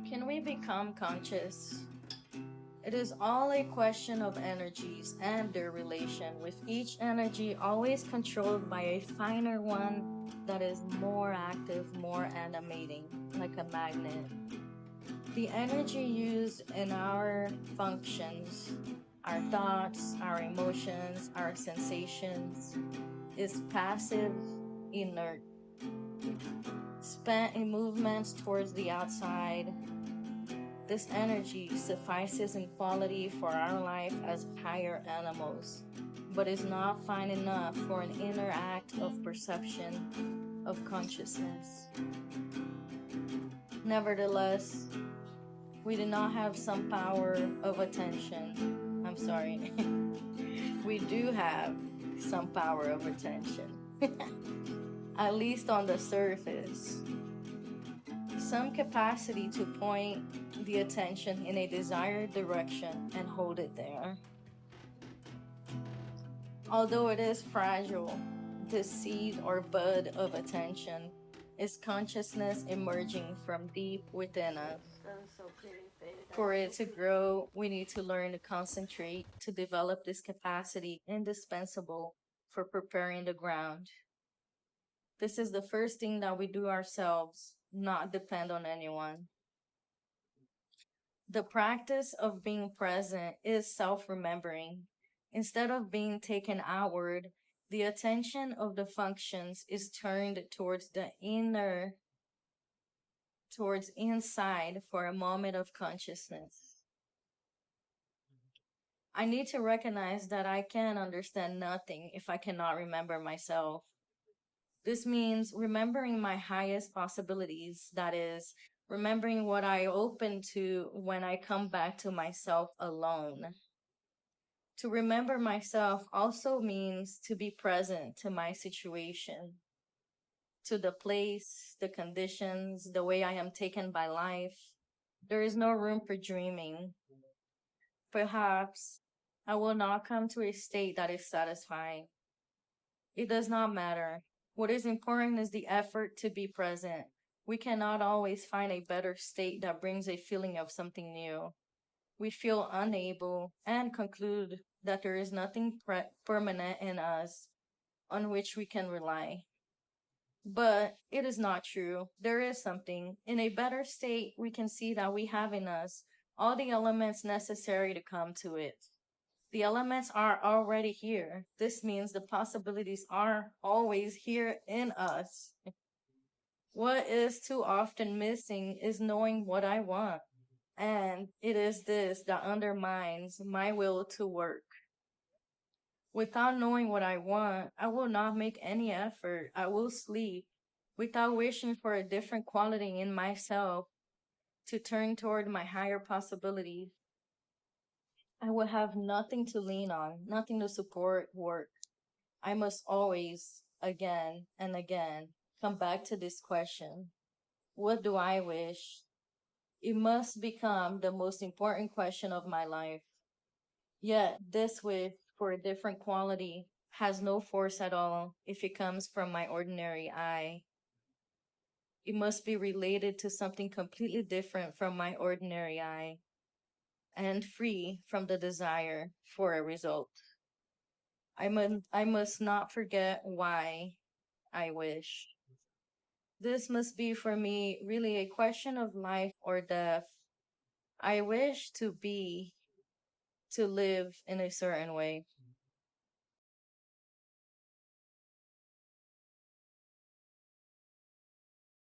Can we become conscious? It is all a question of energies and their relation, with each energy always controlled by a finer one that is more active, more animating, like a magnet. The energy used in our functions, our thoughts, our emotions, our sensations, is passive, inert, spent in movements towards the outside. This energy suffices in quality for our life as higher animals, but is not fine enough for an inner act of perception, of consciousness. Nevertheless, we do not have some power of attention. I'm sorry. We do have some power of attention, at least on the surface. Some capacity to point the attention in a desired direction and hold it there. Although it is fragile, this seed or bud of attention is consciousness emerging from deep within us. For it to grow, we need to learn to concentrate to develop this capacity indispensable for preparing the ground. This is the first thing that we do ourselves, not depend on anyone. The practice of being present is self remembering. Instead of being taken outward, the attention of the functions is turned towards the inner, towards inside for a moment of consciousness. I need to recognize that I can understand nothing if I cannot remember myself. This means remembering my highest possibilities, that is, remembering what I open to when I come back to myself alone. To remember myself also means to be present to my situation, to the place, the conditions, the way I am taken by life. There is no room for dreaming. Perhaps I will not come to a state that is satisfying. It does not matter. What is important is the effort to be present. We cannot always find a better state that brings a feeling of something new. We feel unable and conclude that there is nothing permanent in us on which we can rely. But it is not true. There is something. In a better state, we can see that we have in us all the elements necessary to come to it. The elements are already here. This means the possibilities are always here in us. What is too often missing is knowing what I want. And it is this that undermines my will to work. Without knowing what I want, I will not make any effort. I will sleep without wishing for a different quality in myself to turn toward my higher possibilities. I will have nothing to lean on, nothing to support work. I must always, again and again, come back to this question. What do I wish? It must become the most important question of my life. Yet this wish for a different quality has no force at all if it comes from my ordinary I. It must be related to something completely different from my ordinary I and free from the desire for a result. I must not forget why I wish. This must be for me really a question of life or death. I wish to be, to live in a certain way.